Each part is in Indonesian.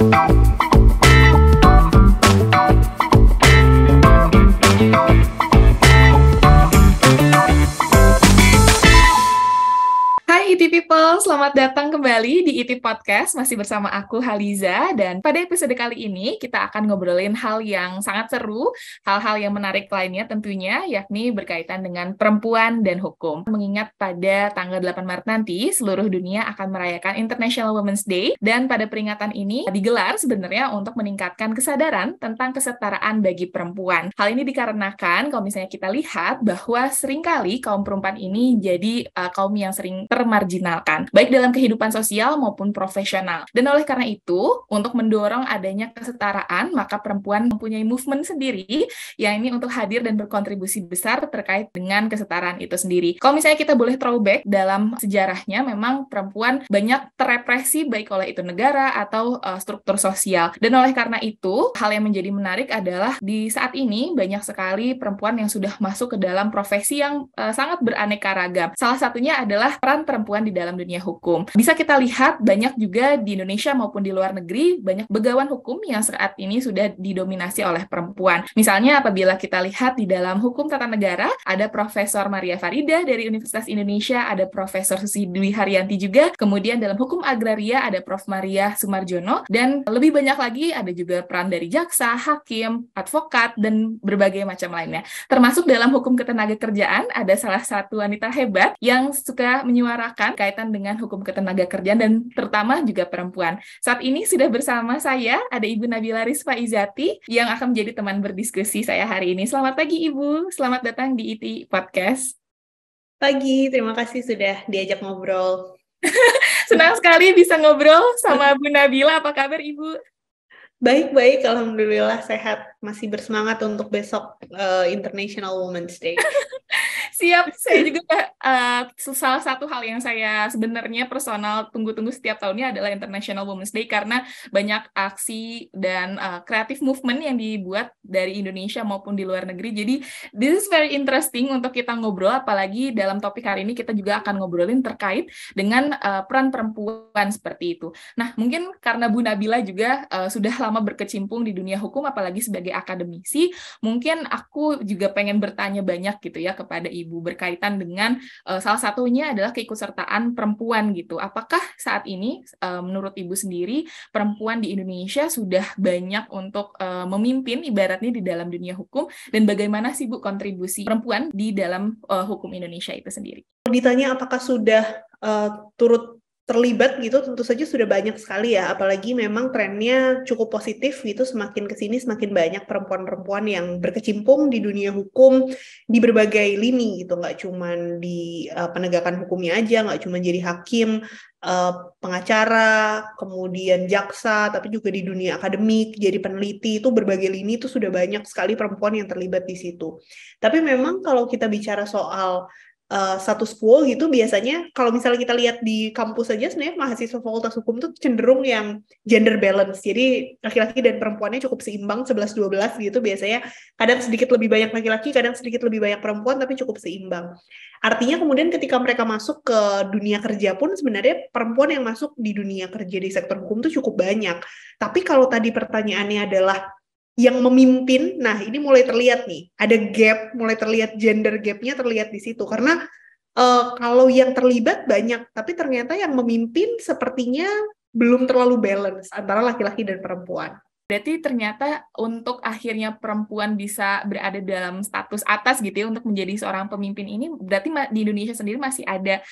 Hai IT People, selamat datang kembali di IT Podcast, masih bersama aku Haliza, dan pada episode kali ini kita akan ngobrolin hal yang sangat seru, hal-hal yang menarik lainnya tentunya, yakni berkaitan dengan perempuan dan hukum. Mengingat pada tanggal 8 Maret nanti, seluruh dunia akan merayakan International Women's Day, dan pada peringatan ini digelar sebenarnya untuk meningkatkan kesadaran tentang kesetaraan bagi perempuan. Hal ini dikarenakan kalau misalnya kita lihat bahwa seringkali kaum perempuan ini jadi kaum yang sering termarginalkan, baik dalam kehidupan sosial maupun profesional. Dan oleh karena itu, untuk mendorong adanya kesetaraan, maka perempuan mempunyai movement sendiri, yang ini untuk hadir dan berkontribusi besar terkait dengan kesetaraan itu sendiri. Kalau misalnya kita boleh throwback dalam sejarahnya, memang perempuan banyak terrepresi, baik oleh itu negara atau struktur sosial. Dan oleh karena itu, hal yang menjadi menarik adalah di saat ini banyak sekali perempuan yang sudah masuk ke dalam profesi yang sangat beraneka ragam. Salah satunya adalah peran perempuan di dalam dunia hukum. Bisa kita lihat banyak juga di Indonesia maupun di luar negeri, banyak begawan hukum yang saat ini sudah didominasi oleh perempuan. Misalnya apabila kita lihat di dalam hukum tata negara, ada Profesor Maria Farida dari Universitas Indonesia, ada Profesor Susi Dwi Haryanti juga, kemudian dalam hukum agraria ada Prof. Maria Sumarjono, dan lebih banyak lagi ada juga peran dari jaksa, hakim, advokat, dan berbagai macam lainnya. Termasuk dalam hukum ketenagakerjaan, ada salah satu wanita hebat yang suka menyuarakan kaitan dengan hukum ketenagakerjaan dan terutama juga perempuan. Saat ini sudah bersama saya ada Ibu Nabila Rizfa Izati yang akan menjadi teman berdiskusi saya hari ini. Selamat pagi Ibu, selamat datang di IT Podcast. Pagi, terima kasih sudah diajak ngobrol. Senang sekali bisa ngobrol sama Bu Nabila. Apa kabar Ibu? Baik-baik, alhamdulillah sehat. Masih bersemangat untuk besok International Women's Day. Siap, saya juga salah satu hal yang saya sebenarnya personal tunggu-tunggu setiap tahunnya adalah International Women's Day karena banyak aksi dan creative movement yang dibuat dari Indonesia maupun di luar negeri. Jadi this is very interesting untuk kita ngobrol, apalagi dalam topik hari ini kita juga akan ngobrolin terkait dengan peran perempuan seperti itu. Nah, mungkin karena Bu Nabila juga sudah lama berkecimpung di dunia hukum, apalagi sebagai akademisi, mungkin aku juga pengen bertanya banyak gitu ya kepada Ibu berkaitan dengan salah satunya adalah keikutsertaan perempuan gitu. Apakah saat ini menurut Ibu sendiri perempuan di Indonesia sudah banyak untuk memimpin ibaratnya di dalam dunia hukum, dan bagaimana sih Bu kontribusi perempuan di dalam hukum Indonesia itu sendiri? Ditanya apakah sudah turut terlibat gitu, tentu saja sudah banyak sekali ya, apalagi memang trennya cukup positif gitu, semakin kesini semakin banyak perempuan-perempuan yang berkecimpung di dunia hukum di berbagai lini gitu, nggak cuma di penegakan hukumnya aja, nggak cuma jadi hakim, pengacara, kemudian jaksa, tapi juga di dunia akademik, jadi peneliti, itu berbagai lini itu sudah banyak sekali perempuan yang terlibat di situ. Tapi memang kalau kita bicara soal status quo gitu, biasanya kalau misalnya kita lihat di kampus saja sebenarnya mahasiswa fakultas hukum tuh cenderung yang gender balance, jadi laki-laki dan perempuannya cukup seimbang 11-12 gitu biasanya, kadang sedikit lebih banyak laki-laki, kadang sedikit lebih banyak perempuan, tapi cukup seimbang. Artinya kemudian ketika mereka masuk ke dunia kerja pun sebenarnya perempuan yang masuk di dunia kerja di sektor hukum tuh cukup banyak. Tapi kalau tadi pertanyaannya adalah yang memimpin, nah ini mulai terlihat nih, ada gap, mulai terlihat gender gap-nya terlihat di situ, karena kalau yang terlibat banyak, tapi ternyata yang memimpin sepertinya belum terlalu balance antara laki-laki dan perempuan. Berarti ternyata untuk akhirnya perempuan bisa berada dalam status atas gitu ya untuk menjadi seorang pemimpin ini, berarti di Indonesia sendiri masih ada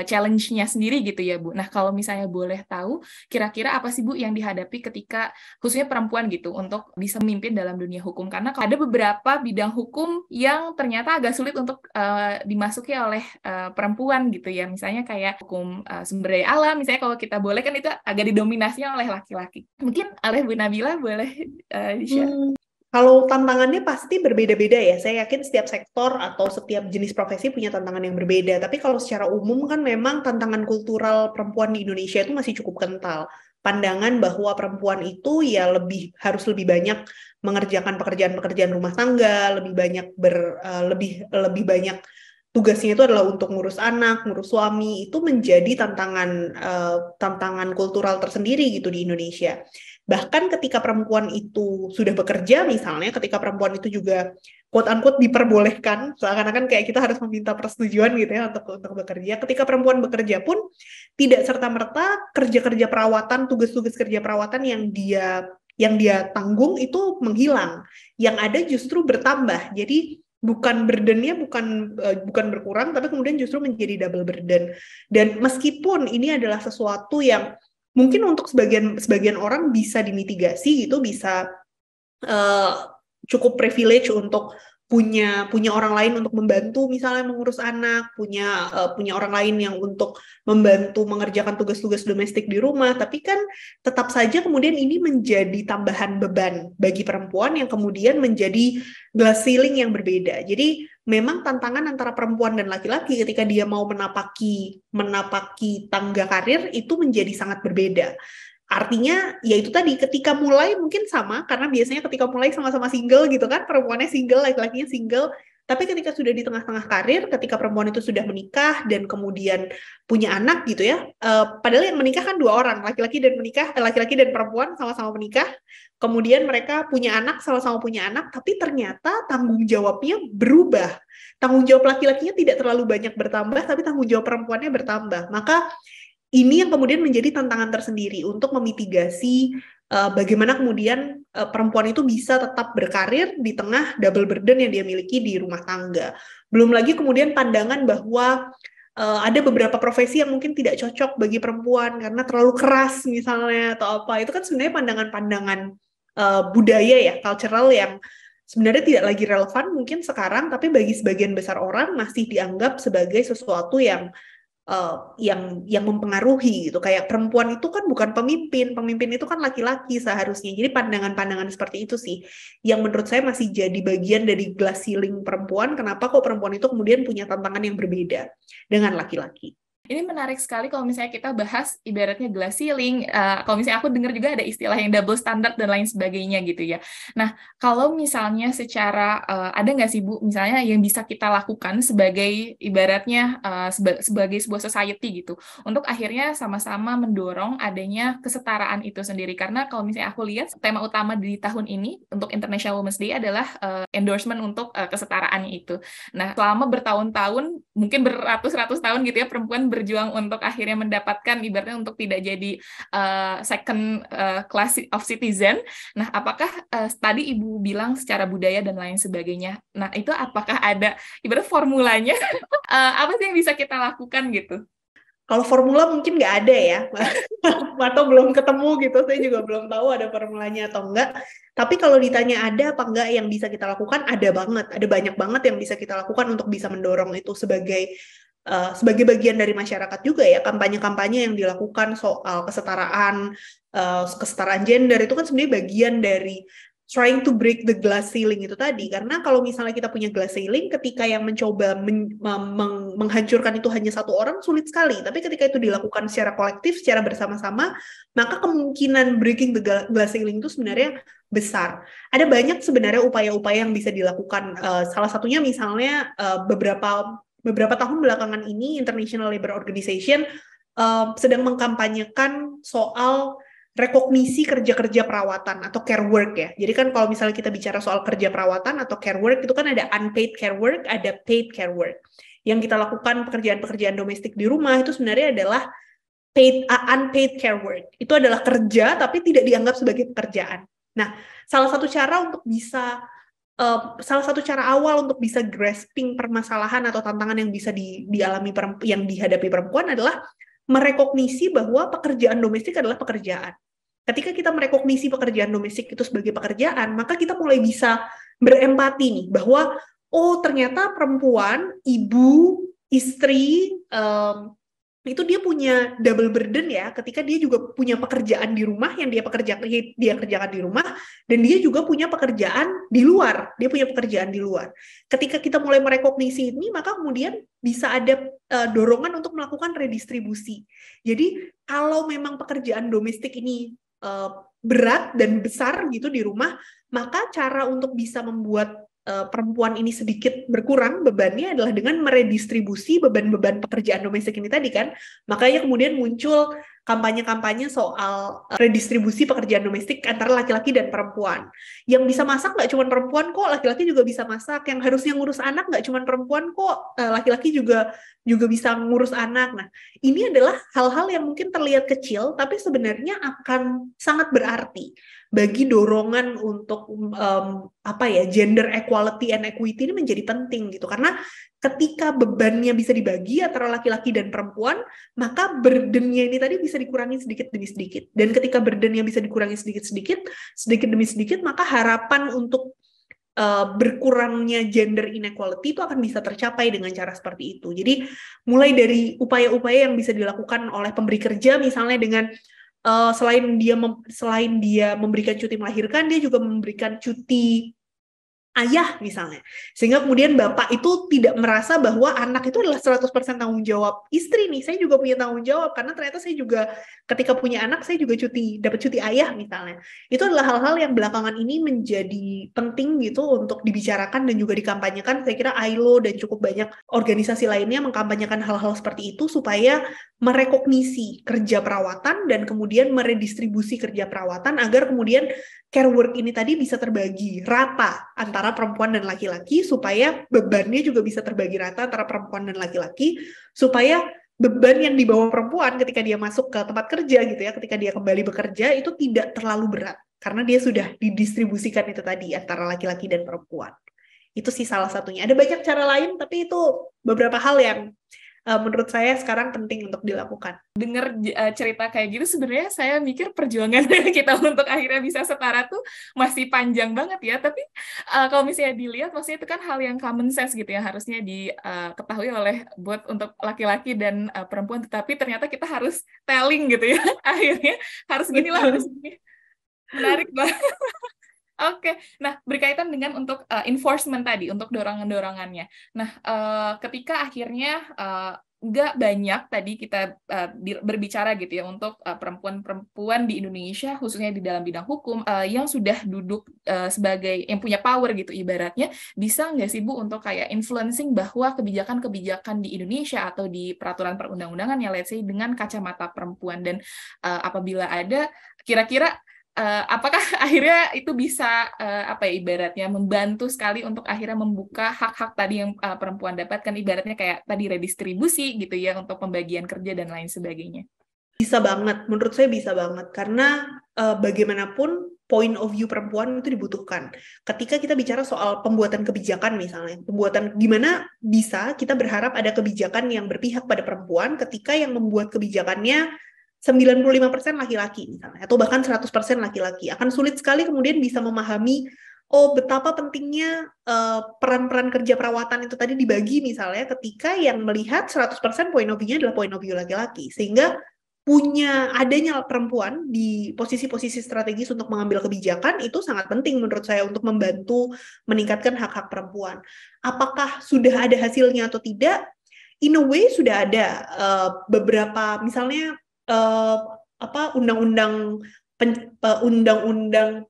challenge-nya sendiri gitu ya Bu. Nah kalau misalnya boleh tahu, kira-kira apa sih Bu yang dihadapi ketika khususnya perempuan gitu untuk bisa memimpin dalam dunia hukum? Karena ada beberapa bidang hukum yang ternyata agak sulit untuk dimasuki oleh perempuan gitu ya. Misalnya kayak hukum sumber daya alam, misalnya kalau kita boleh kan itu agak didominasi oleh laki-laki. Mungkin oleh Bu Nabila boleh di-share? Kalau tantangannya pasti berbeda-beda ya. Saya yakin setiap sektor atau setiap jenis profesi punya tantangan yang berbeda. Tapi kalau secara umum kan memang tantangan kultural perempuan di Indonesia itu masih cukup kental. Pandangan bahwa perempuan itu ya harus lebih banyak mengerjakan pekerjaan-pekerjaan rumah tangga, lebih banyak tugasnya itu adalah untuk ngurus anak, ngurus suami, itu menjadi tantangan kultural tersendiri gitu di Indonesia. Bahkan ketika perempuan itu sudah bekerja, misalnya ketika perempuan itu juga quote-unquote diperbolehkan, seakan-akan kayak kita harus meminta persetujuan gitu ya untuk bekerja. Ketika perempuan bekerja pun tidak serta-merta kerja-kerja perawatan, tugas-tugas kerja perawatan yang dia tanggung itu menghilang. Yang ada justru bertambah. Jadi bukan burdennya bukan berkurang, tapi kemudian justru menjadi double burden. Dan meskipun ini adalah sesuatu yang mungkin untuk sebagian orang bisa dimitigasi gitu, bisa uh, cukup privilege untuk punya orang lain untuk membantu misalnya mengurus anak, punya orang lain yang untuk membantu mengerjakan tugas-tugas domestik di rumah, tapi kan tetap saja kemudian ini menjadi tambahan beban bagi perempuan yang kemudian menjadi glass ceiling yang berbeda. Jadi memang tantangan antara perempuan dan laki-laki ketika dia mau menapaki tangga karir itu menjadi sangat berbeda. Artinya, ya itu tadi, ketika mulai mungkin sama, karena biasanya ketika mulai sama-sama single gitu kan, perempuannya single, laki-lakinya single, tapi ketika sudah di tengah-tengah karir, ketika perempuan itu sudah menikah dan kemudian punya anak gitu ya, padahal yang menikah kan dua orang, laki-laki dan perempuan sama-sama menikah, kemudian mereka punya anak, sama-sama punya anak, tapi ternyata tanggung jawabnya berubah. Tanggung jawab laki-lakinya tidak terlalu banyak bertambah, tapi tanggung jawab perempuannya bertambah. Maka ini yang kemudian menjadi tantangan tersendiri untuk memitigasi bagaimana kemudian perempuan itu bisa tetap berkarir di tengah double burden yang dia miliki di rumah tangga. Belum lagi kemudian pandangan bahwa ada beberapa profesi yang mungkin tidak cocok bagi perempuan karena terlalu keras misalnya atau apa. Itu kan sebenarnya pandangan-pandangan budaya ya, cultural yang sebenarnya tidak lagi relevan mungkin sekarang, tapi bagi sebagian besar orang masih dianggap sebagai sesuatu yang mempengaruhi gitu. Kayak perempuan itu kan bukan pemimpin itu kan laki-laki seharusnya. Jadi pandangan-pandangan seperti itu sih yang menurut saya masih jadi bagian dari glass ceiling perempuan. Kenapa kok perempuan itu kemudian punya tantangan yang berbeda dengan laki-laki? Ini menarik sekali kalau misalnya kita bahas ibaratnya glass ceiling, kalau misalnya aku dengar juga ada istilah yang double standard dan lain sebagainya gitu ya. Nah, kalau misalnya secara, ada nggak sih Bu, misalnya yang bisa kita lakukan sebagai ibaratnya sebagai sebuah society gitu, untuk akhirnya sama-sama mendorong adanya kesetaraan itu sendiri. Karena kalau misalnya aku lihat, tema utama di tahun ini untuk International Women's Day adalah endorsement untuk kesetaraannya itu. Nah, selama bertahun-tahun, mungkin beratus-ratus tahun gitu ya, perempuan berjuang untuk akhirnya mendapatkan ibaratnya untuk tidak jadi second class of citizen. Nah, apakah tadi Ibu bilang secara budaya dan lain sebagainya. Nah, itu apakah ada ibarat formulanya? Apa sih yang bisa kita lakukan gitu? Kalau formula mungkin nggak ada ya, atau belum ketemu gitu, saya juga belum tahu ada formulanya atau enggak. Tapi kalau ditanya ada apa enggak yang bisa kita lakukan, ada banget, ada banyak banget yang bisa kita lakukan untuk bisa mendorong itu sebagai bagian dari masyarakat juga ya. Kampanye-kampanye yang dilakukan soal kesetaraan gender itu kan sebenarnya bagian dari trying to break the glass ceiling itu tadi. Karena kalau misalnya kita punya glass ceiling, ketika yang mencoba menghancurkan itu hanya satu orang, sulit sekali. Tapi ketika itu dilakukan secara kolektif, secara bersama-sama, maka kemungkinan breaking the glass ceiling itu sebenarnya besar. Ada banyak sebenarnya upaya-upaya yang bisa dilakukan. Salah satunya misalnya beberapa tahun belakangan ini International Labour Organization sedang mengkampanyekan soal rekognisi kerja-kerja perawatan atau care work ya. Jadi kan kalau misalnya kita bicara soal kerja perawatan atau care work, itu kan ada unpaid care work, ada paid care work. Yang kita lakukan pekerjaan-pekerjaan domestik di rumah itu sebenarnya adalah unpaid care work. Itu adalah kerja tapi tidak dianggap sebagai pekerjaan. Nah, salah satu cara awal untuk bisa grasping permasalahan atau tantangan yang bisa yang dihadapi perempuan adalah merekognisi bahwa pekerjaan domestik adalah pekerjaan. Ketika kita merekognisi pekerjaan domestik itu sebagai pekerjaan, maka kita mulai bisa berempati nih bahwa oh ternyata perempuan, ibu, istri itu dia punya double burden ya, ketika dia juga punya pekerjaan di rumah yang dia kerjakan di rumah, dan dia juga punya pekerjaan di luar, Ketika kita mulai merekognisi ini, maka kemudian bisa ada dorongan untuk melakukan redistribusi. Jadi kalau memang pekerjaan domestik ini berat dan besar gitu di rumah, maka cara untuk bisa membuat perempuan ini sedikit berkurang bebannya adalah dengan meredistribusi beban-beban pekerjaan domestik ini tadi kan. Makanya kemudian muncul kampanye-kampanye soal redistribusi pekerjaan domestik antara laki-laki dan perempuan. Yang bisa masak nggak cuma perempuan kok, laki-laki juga bisa masak. Yang harusnya ngurus anak nggak cuma perempuan kok, laki-laki juga bisa ngurus anak. Nah, ini adalah hal-hal yang mungkin terlihat kecil, tapi sebenarnya akan sangat berarti bagi dorongan untuk gender equality and equity ini menjadi penting gitu. Karena ketika bebannya bisa dibagi antara laki-laki dan perempuan, maka burden-nya ini tadi bisa dikurangi sedikit demi sedikit. Dan ketika burden-nya bisa dikurangi sedikit demi sedikit, maka harapan untuk berkurangnya gender inequality itu akan bisa tercapai dengan cara seperti itu. Jadi mulai dari upaya-upaya yang bisa dilakukan oleh pemberi kerja, misalnya dengan selain dia memberikan cuti melahirkan, dia juga memberikan cuti ayah misalnya. Sehingga kemudian bapak itu tidak merasa bahwa anak itu adalah 100% tanggung jawab istri nih. Saya juga punya tanggung jawab karena ternyata saya juga ketika punya anak saya juga dapat cuti ayah misalnya. Itu adalah hal-hal yang belakangan ini menjadi penting gitu untuk dibicarakan dan juga dikampanyekan. Saya kira ILO dan cukup banyak organisasi lainnya mengkampanyekan hal-hal seperti itu supaya merekognisi kerja perawatan dan kemudian meredistribusi kerja perawatan agar kemudian care work ini tadi bisa terbagi rata antara perempuan dan laki-laki supaya bebannya juga bisa terbagi rata antara perempuan dan laki-laki supaya beban yang dibawa perempuan ketika dia masuk ke tempat kerja gitu ya, ketika dia kembali bekerja itu tidak terlalu berat karena dia sudah didistribusikan itu tadi antara laki-laki dan perempuan. Itu sih salah satunya. Ada banyak cara lain tapi itu beberapa hal yang menurut saya sekarang penting untuk dilakukan. Dengar cerita kayak gitu sebenarnya saya mikir perjuangan kita untuk akhirnya bisa setara tuh masih panjang banget ya. Tapi kalau misalnya dilihat maksudnya itu kan hal yang common sense gitu ya, harusnya diketahui oleh buat untuk laki-laki dan perempuan, tetapi ternyata kita harus telling gitu ya. Akhirnya harus gini lah, harus gini. Menarik banget. Oke, nah berkaitan dengan untuk enforcement tadi, untuk dorongan-dorongannya. Nah, ketika akhirnya nggak banyak tadi kita berbicara gitu ya untuk perempuan-perempuan di Indonesia, khususnya di dalam bidang hukum, yang sudah duduk sebagai yang punya power gitu ibaratnya, bisa nggak sih Bu untuk kayak influencing bahwa kebijakan-kebijakan di Indonesia atau di peraturan perundang-undangan ya let's say dengan kacamata perempuan, dan apabila ada kira-kira apakah akhirnya itu bisa ibaratnya membantu sekali untuk akhirnya membuka hak-hak tadi yang perempuan dapatkan, ibaratnya kayak tadi redistribusi gitu ya untuk pembagian kerja dan lain sebagainya. Bisa banget, menurut saya bisa banget karena bagaimanapun point of view perempuan itu dibutuhkan. Ketika kita bicara soal pembuatan kebijakan misalnya, gimana bisa kita berharap ada kebijakan yang berpihak pada perempuan ketika yang membuat kebijakannya 95% laki-laki misalnya, atau bahkan 100% laki-laki. Akan sulit sekali kemudian bisa memahami betapa pentingnya peran-peran kerja perawatan itu tadi dibagi misalnya ketika yang melihat 100% point of view-nya adalah point of view laki-laki. Sehingga adanya perempuan di posisi-posisi strategis untuk mengambil kebijakan itu sangat penting menurut saya untuk membantu meningkatkan hak-hak perempuan. Apakah sudah ada hasilnya atau tidak? In a way sudah ada beberapa misalnya undang-undang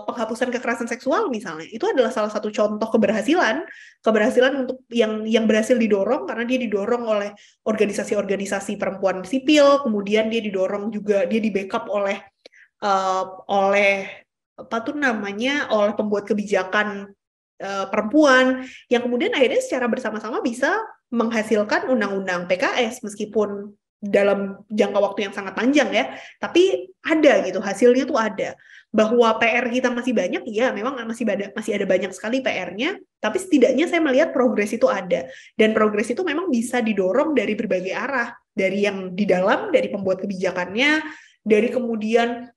penghapusan kekerasan seksual misalnya, itu adalah salah satu contoh keberhasilan untuk yang berhasil didorong karena dia didorong oleh organisasi-organisasi perempuan sipil, kemudian dia didorong juga, dia di backup oleh oleh pembuat kebijakan perempuan yang kemudian akhirnya secara bersama-sama bisa menghasilkan undang-undang PKS meskipun dalam jangka waktu yang sangat panjang ya, tapi ada gitu, hasilnya tuh ada. Bahwa PR kita masih banyak, ya memang masih ada banyak sekali PR-nya, tapi setidaknya saya melihat progres itu ada. Dan progres itu memang bisa didorong dari berbagai arah, dari yang di dalam, dari pembuat kebijakannya, dari kemudian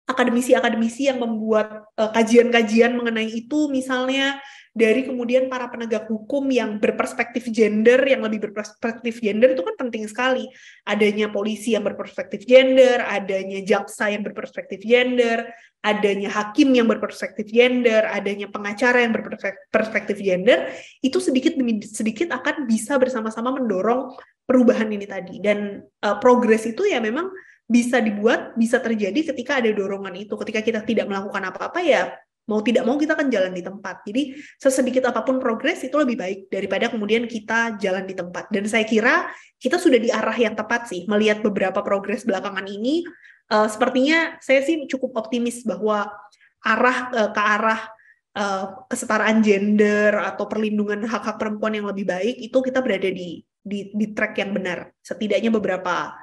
akademisi-akademisi yang membuat kajian-kajian mengenai itu misalnya, dari kemudian para penegak hukum yang berperspektif gender, yang lebih berperspektif gender itu kan penting sekali. Adanya polisi yang berperspektif gender, adanya jaksa yang berperspektif gender, adanya hakim yang berperspektif gender, adanya pengacara yang berperspektif gender, itu sedikit demi sedikit akan bisa bersama-sama mendorong perubahan ini tadi. Dan progres itu ya memang bisa dibuat, bisa terjadi ketika ada dorongan itu. Ketika kita tidak melakukan apa-apa ya mau tidak mau kita akan jalan di tempat. Jadi sesedikit apapun progres itu lebih baik daripada kemudian kita jalan di tempat. Dan saya kira kita sudah di arah yang tepat sih, melihat beberapa progres belakangan ini. Sepertinya saya sih cukup optimis bahwa ke arah kesetaraan gender atau perlindungan hak-hak perempuan yang lebih baik itu kita berada di track yang benar, setidaknya beberapa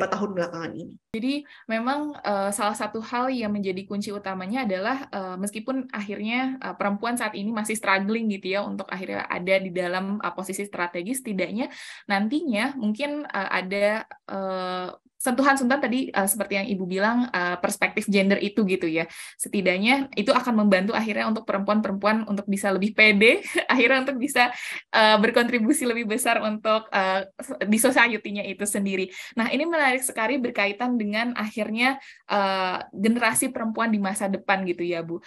tahun belakangan ini. Jadi memang salah satu hal yang menjadi kunci utamanya adalah meskipun akhirnya perempuan saat ini masih struggling gitu ya untuk akhirnya ada di dalam posisi strategis, setidaknya nantinya mungkin ada sentuhan-sentuhan tadi seperti yang Ibu bilang perspektif gender itu gitu ya. Setidaknya itu akan membantu akhirnya untuk perempuan-perempuan untuk bisa lebih pede, akhirnya untuk bisa berkontribusi lebih besar untuk di society-nya itu sendiri. Nah, ini menarik sekali berkaitan dengan akhirnya generasi perempuan di masa depan gitu ya, Bu.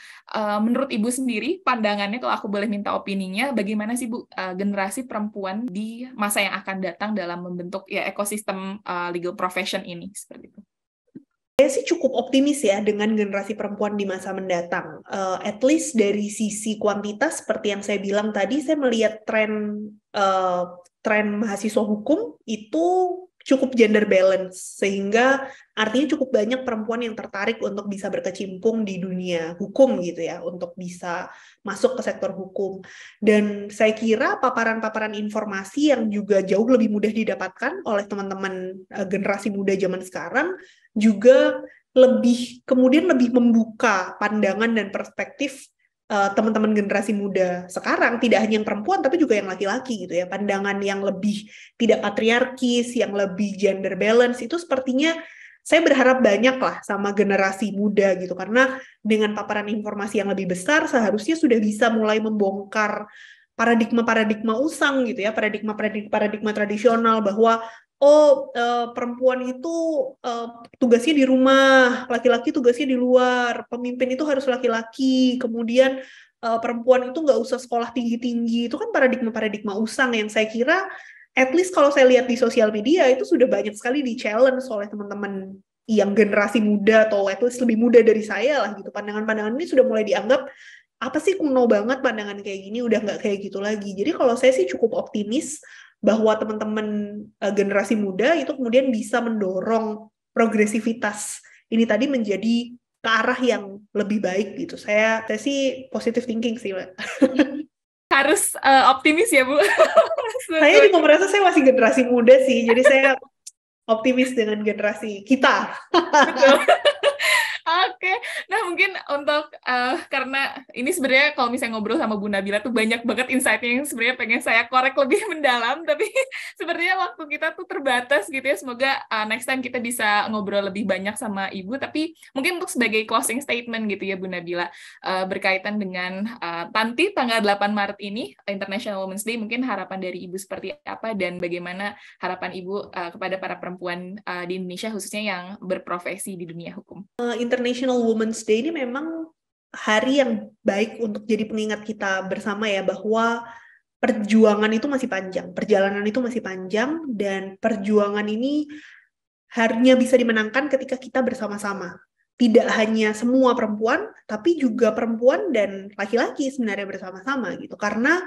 Menurut Ibu sendiri, pandangannya kalau aku boleh minta opininya, bagaimana sih Bu generasi perempuan di masa yang akan datang dalam membentuk ya ekosistem legal profession ini seperti itu? Saya sih cukup optimis ya dengan generasi perempuan di masa mendatang. At least dari sisi kuantitas, seperti yang saya bilang tadi, saya melihat tren mahasiswa hukum itu cukup gender balance, sehingga artinya cukup banyak perempuan yang tertarik untuk bisa berkecimpung di dunia hukum gitu ya, untuk bisa masuk ke sektor hukum. Dan saya kira paparan-paparan informasi yang juga jauh lebih mudah didapatkan oleh teman-teman generasi muda zaman sekarang juga kemudian lebih membuka pandangan dan perspektif teman-teman generasi muda sekarang, tidak hanya yang perempuan tapi juga yang laki-laki gitu ya, pandangan yang lebih tidak patriarkis, yang lebih gender balance, itu sepertinya saya berharap banyak lah sama generasi muda gitu, karena dengan paparan informasi yang lebih besar seharusnya sudah bisa mulai membongkar paradigma-paradigma usang gitu ya, paradigma tradisional bahwa perempuan itu tugasnya di rumah, laki-laki tugasnya di luar, pemimpin itu harus laki-laki, kemudian perempuan itu nggak usah sekolah tinggi-tinggi. Itu kan paradigma-paradigma usang yang saya kira, at least kalau saya lihat di sosial media, itu sudah banyak sekali di-challenge oleh teman-teman yang generasi muda, atau at least lebih muda dari saya lah gitu. Pandangan-pandangan ini sudah mulai dianggap, apa sih kuno banget pandangan kayak gini, udah nggak kayak gitu lagi. Jadi kalau saya sih cukup optimis bahwa teman-teman generasi muda itu kemudian bisa mendorong progresivitas ini tadi menjadi ke arah yang lebih baik gitu. Saya sih positive thinking sih, Mbak. Harus optimis ya, Bu. Saya juga merasa saya masih generasi muda sih, jadi saya optimis dengan generasi kita. Betul. Oke, nah mungkin untuk karena ini sebenarnya kalau misalnya ngobrol sama Bu Nabila tuh banyak banget insight-nya yang sebenarnya pengen saya korek lebih mendalam, tapi sebenarnya waktu kita tuh terbatas gitu ya. Semoga next time kita bisa ngobrol lebih banyak sama Ibu, tapi mungkin untuk sebagai closing statement gitu ya Bu Nabila, berkaitan dengan nanti tanggal 8 Maret ini, International Women's Day, mungkin harapan dari Ibu seperti apa dan bagaimana harapan Ibu kepada para perempuan di Indonesia khususnya yang berprofesi di dunia hukum. International Women's Day ini memang hari yang baik untuk jadi pengingat kita bersama ya, bahwa perjuangan itu masih panjang, perjalanan itu masih panjang, dan perjuangan ini hanya bisa dimenangkan ketika kita bersama-sama. Tidak hanya semua perempuan, tapi juga perempuan dan laki-laki sebenarnya bersama-sama gitu. Karena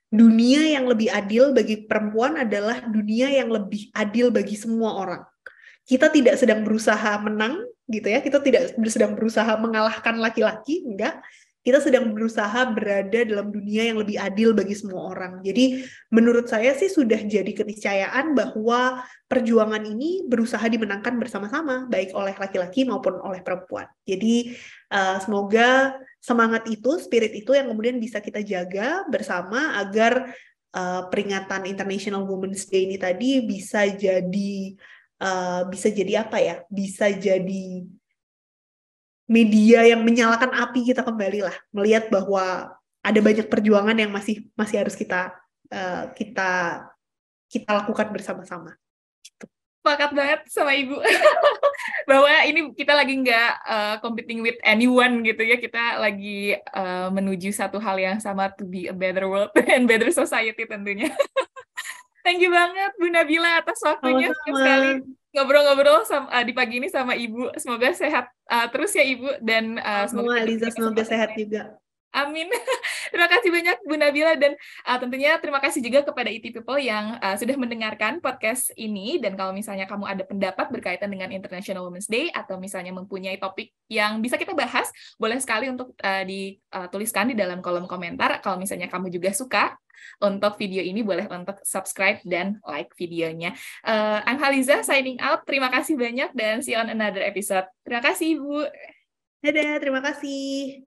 dunia yang lebih adil bagi perempuan adalah dunia yang lebih adil bagi semua orang. Kita tidak sedang berusaha menang gitu ya, kita tidak sedang berusaha mengalahkan laki-laki, enggak. Kita sedang berusaha berada dalam dunia yang lebih adil bagi semua orang. Jadi menurut saya sih sudah jadi keniscayaan bahwa perjuangan ini berusaha dimenangkan bersama-sama, baik oleh laki-laki maupun oleh perempuan. Jadi semoga semangat itu, spirit itu yang kemudian bisa kita jaga bersama agar peringatan International Women's Day ini tadi bisa jadi apa ya? Bisa jadi media yang menyalakan api kita kembali lah, melihat bahwa ada banyak perjuangan yang masih harus kita lakukan bersama-sama. Sepakat banget sama Ibu bahwa ini kita lagi nggak competing with anyone gitu ya, kita lagi menuju satu hal yang sama, to be a better world and better society tentunya. Thank you banget Bu Nabila atas waktunya. Senang Sama-sama. sekali ngobrol-ngobrol di pagi ini sama Ibu. Semoga sehat terus ya Ibu, dan semoga Sama kita Liza, punya semoga kesempatan sehat lain. juga. Amin. Terima kasih banyak Bu Nabila, dan tentunya terima kasih juga kepada IT People yang sudah mendengarkan podcast ini. Dan kalau misalnya kamu ada pendapat berkaitan dengan International Women's Day atau misalnya mempunyai topik yang bisa kita bahas, boleh sekali untuk dituliskan di dalam kolom komentar. Kalau misalnya kamu juga suka untuk video ini, boleh untuk subscribe dan like videonya. I'm Haliza signing out. Terima kasih banyak dan see you on another episode. Terima kasih, Bu. Dadah, terima kasih.